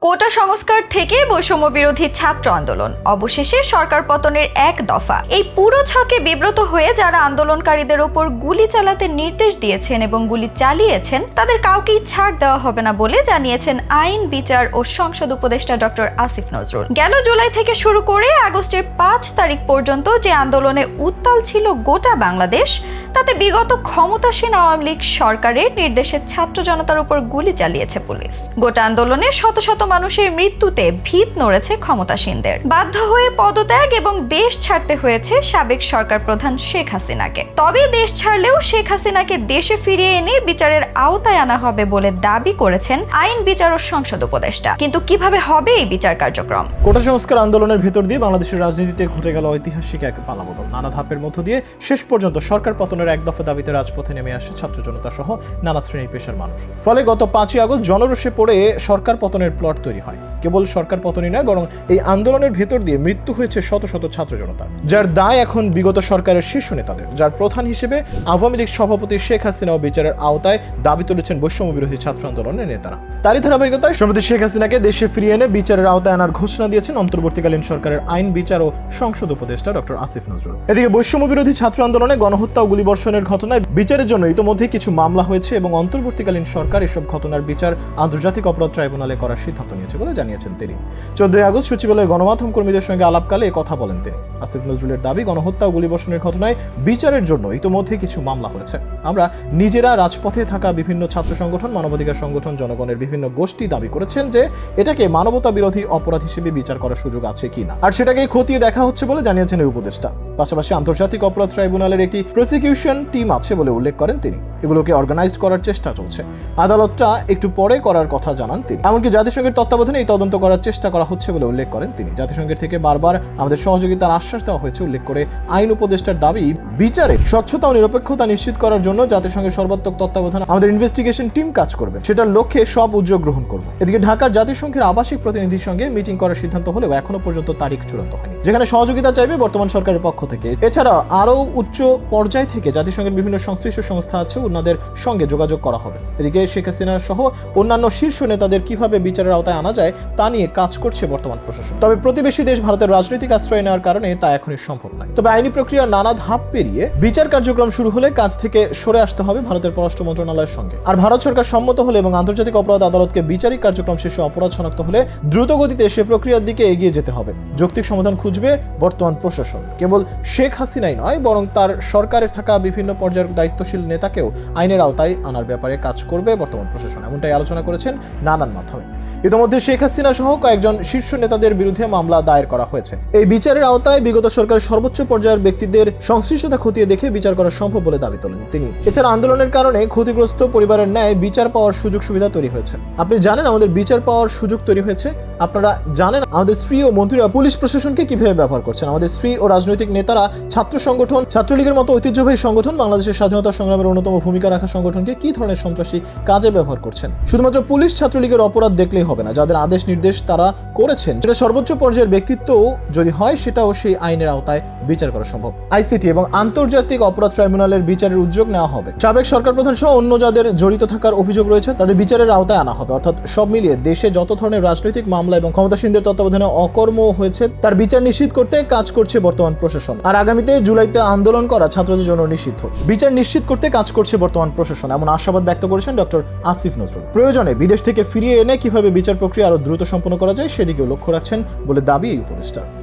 কোটা সংস্কার থেকে বৈষম্য বিরোধী ছাত্র আন্দোলন অবশেষে সরকার পতনের এক দফা। এই পুরো ছকে বিব্রত হয়ে যারা আন্দোলনকারীদের ওপর গুলি চালাতে নির্দেশ দিয়েছেন এবং গুলি চালিয়েছেন তাদের কাউকেই ছাড় দেওয়া হবে না বলে জানিয়েছেন আইন, বিচার ও সংসদ উপদেষ্টা ডক্টর আসিফ নজরুল। গেল জুলাই থেকে শুরু করে আগস্টের 5 তারিখ পর্যন্ত যে আন্দোলনে উত্তাল ছিল গোটা বাংলাদেশ, তাতে বিগত ক্ষমতাসীন আওয়ামী লীগ সরকারের নির্দেশে ছাত্র জনতার উপর গুলি চালিয়েছে পুলিশ। গোটা আন্দোলনে শত শত মানুষের মৃত্যুতে ভিত নড়েছে ক্ষমতাসীনদের। বাধ্য হয়ে পদত্যাগ এবং দেশ ছাড়তে হয়েছে সাবেক সরকার প্রধান শেখ হাসিনাকে। তবে দেশ ছাড়লেও শেখ হাসিনাকে দেশে ফিরিয়ে এনে বিচারের আওতায় আনা হবে বলে দাবি করেছেন আইন, বিচার ও সংসদ উপদেষ্টা। কিন্তু কিভাবে হবে এই বিচার কার্যক্রম? কোটা সংস্কার আন্দোলনের ভেতর দিয়ে বাংলাদেশের রাজনীতিতে ঘটে গেল ঐতিহাসিক এক পালাবদল। নানা ধাপের মধ্য দিয়ে শেষ পর্যন্ত সরকার পতনের এক দফা দাবিতে রাজপথে নেমে আসে ছাত্র জনতা সহ নানা শ্রেণী পেশার মানুষ। ফলে গত 5 আগস্ট জনরোষে পড়ে সরকার পতনের প্লট তৈরি হয়। কেবল সরকার পতনই নয়, বরং এই আন্দোলনের ভেতর দিয়ে মৃত্যু হয়েছে শত শত ছাত্র জনতা, যার দায় এখন বিগত সরকারের শীর্ষ নেতাদের, যার প্রধান হিসেবে আওয়ামী লীগ সভাপতি শেখ হাসিনা ও বিচারের আওতায় দাবি তুলেছেন বৈষম্য বিরোধী ছাত্র আন্দোলনের নেতারা। তারই ধারাবাহিকতায় সম্প্রতি শেখ হাসিনাকে দেশে ফিরিয়ে এনে বিচারের আওতায় আনার ঘোষণা দিয়েছেন অন্তর্বর্তীকালীন সরকারের আইন, বিচার ও সংসদ উপদেষ্টা ডক্টর আসিফ নজরুল। এদিকে বৈষম্য বিরোধী ছাত্র আন্দোলনে গণহত্যা ও গুলিবর্ষণের ঘটনায় বিচারের জন্য ইতোমধ্যে কিছু মামলা হয়েছে এবং অন্তর্বর্তীকালীন সরকার এসব ঘটনার বিচার আন্তর্জাতিক অপরাধ ট্রাইব্যুনালে করার সিদ্ধান্ত নিয়েছে বলে জানিয়েছেন তিনি। 14 আগস্ট সচিবালয়ে গণমাধ্যম কর্মীদের সঙ্গে আলাপকালে এই কথা বলেন তিনি। আসিফ নজরুলের দাবি, গণহত্যা ও গুলিবর্ষণের ঘটনায় বিচারের জন্য ইতোমধ্যে কিছু মামলা হয়েছে। আমরা নিজেরা রাজপথে থাকা বিভিন্ন ছাত্র সংগঠন, মানবাধিকার সংগঠন, জনগণের বিভিন্ন গোষ্ঠী দাবি করেছেন যে এটাকে মানবতা বিরোধী অপরাধ হিসেবে বিচার করার সুযোগ আছে কিনা, আর সেটাকে খতিয়ে দেখা হচ্ছে বলে জানিয়েছেন এই উপদেষ্টা। পাশাপাশি আন্তর্জাতিক অপরাধ ট্রাইব্যুনালের একটি প্রসিকিউশন টিম আছে বলে উল্লেখ করেন তিনি। এগুলোকে অর্গানাইজ করার চেষ্টা চলছে। আদালতটা একটু পরে করার কথা জানান তিনি। এমনকি জাতিসংঘের তত্ত্বাবধানে এই তদন্ত করার চেষ্টা করা হচ্ছে বলে উল্লেখ করেন তিনি। জাতিসংঘের থেকে বারবার আমাদের সহযোগিতার আশ্বাস দেওয়া হয়েছে উল্লেখ করে আইন উপদেষ্টার দাবি, বিচারে স্বচ্ছতা ও নিরপেক্ষতা নিশ্চিত করার জন্য জাতিসংঘের সর্বাত্মক তত্ত্বাবধানে আমাদের ইনভেস্টিগেশন টিম কাজ করবে। সেটার লক্ষ্যে সব উদ্যোগ গ্রহণ করবে। এদিকে ঢাকার জাতিসংঘের আবাসিক প্রতিনিধির সঙ্গে মিটিং করার সিদ্ধান্ত হলেও এখনো পর্যন্ত তারিখ চূড়ান্ত হয়নি, যেখানে সহযোগিতা চাইবে বর্তমান সরকারের পক্ষ থেকে। এছাড়া আরও উচ্চ পর্যায় থেকে জাতিসংঘের বিভিন্ন সংশ্লিষ্ট সংস্থা আছে, ওনাদের সঙ্গে যোগাযোগ করা হবে। এদিকে শেখ হাসিনা সহ অন্যান্য শীর্ষ নেতাদের কিভাবে বিচারের আওতায় আনা যায় তা নিয়ে কাজ করছে বর্তমান প্রশাসন। তবে প্রতিবেশী দেশ ভারতের রাজনৈতিক আশ্রয় নেওয়ার কারণে তা এখনই সম্ভব নয়। তবে আইনি প্রক্রিয়ার নানা ধাপ পেরিয়ে বিচার কার্যক্রম শুরু হলে কাজ থেকে সরে আসতে হবে ভারতের পররাষ্ট্র মন্ত্রণালয়ের সঙ্গে। আর ভারত সরকার সম্মত হলে এবং আন্তর্জাতিক অপরাধ আদালতকে বিচারিক কার্যক্রম শেষে অপরাধ শনাক্ত হলে দ্রুত গতিতে সে প্রক্রিয়ার দিকে এগিয়ে যেতে হবে। যৌক্তিক সমাধান খুঁজবে বর্তমান প্রশাসন। কেবল শেখ হাসিনাই নয়, বরং তার সরকারের থাকা বিভিন্ন পর্যায়ের দায়িত্বশীল নেতাকেও আইনের আওতায় আনার ব্যাপারে কাজ করবে বর্তমান প্রশাসন। এমনটাই আলোচনা করেছেন নানান মাধ্যমে। ইতিমধ্যে শেখ হাসিনা সহ কয়েকজন শীর্ষ নেতাদের বিরুদ্ধে মামলা দায়ের করা হয়েছে। এই বিচারের আওতায় বিগত সরকারের সর্বোচ্চ পর্যায়ের ব্যক্তিদের সংশ্লিষ্টতা খতিয়ে দেখে বিচার করা সম্ভব বলে দাবি তোলেন তিনি। এছাড়া আন্দোলনের কারণে ক্ষতিগ্রস্ত পরিবারের ন্যায় বিচার পাওয়ার সুযোগ সুবিধা তৈরি হয়েছে। আপনি জানেন আমাদের বিচার পাওয়ার সুযোগ তৈরি হয়েছে। আপনারা জানেন আমাদের স্ত্রী ও মন্ত্রীরা পুলিশ প্রশাসনকে কিভাবে ব্যবহার করছেন। আমাদের স্ত্রী ও রাজনৈতিক নেতারা ছাত্র সংগঠন, ছাত্রলীগের মতো ঐতিহ্যবাহী সংগঠন, বাংলাদেশের স্বাধীনতা সংগ্রামের অন্যতম ভূমিকা রাখা সংগঠনকে কি ধরনের সন্ত্রাসী কাজে ব্যবহার করছেন। শুধুমাত্র পুলিশ ছাত্রলীগের অপরাধ দেখলেই হবে না, যাদের আদেশ নির্দেশ তারা করেছেন সেটা সর্বোচ্চ পর্যায়ের ব্যক্তিত্বও যদি হয় সেটাও সেই আইনের আওতায় বিচার করা সম্ভব। আইসিটি এবং আন্তর্জাতিক অপরাধ ট্রাইব্যুনালের বিচারের উদ্যোগ নেওয়া হবে। সাবেক সরকার প্রধান সহ অন্য যাদের জড়িত থাকার অভিযোগ রয়েছে তাদের বিচারের আওতায় আনা হবে। অর্থাৎ সব মিলিয়ে দেশে যত ধরনের রাজনৈতিক মামলা এবং ক্ষমতাসীনদের তত্ত্বাবধানে অকর্ম হয়েছে তার বিচার নিশ্চিত করতে কাজ করছে বর্তমান প্রশাসন। আর আগামীতে জুলাইতে আন্দোলন করা ছাত্রদের জন্য নিষিদ্ধ। বিচার নিশ্চিত করতে কাজ করছে বর্তমান প্রশাসন, এমন আশাবাদ ব্যক্ত করেছেন ডক্টর আসিফ নজরুল। প্রয়োজনে বিদেশ থেকে ফিরিয়ে এনে কিভাবে বিচার প্রক্রিয়া আরো দ্রুত সম্পন্ন করা যায় সেদিকেও লক্ষ্য রাখছেন বলে দাবি এই উপদেষ্টার।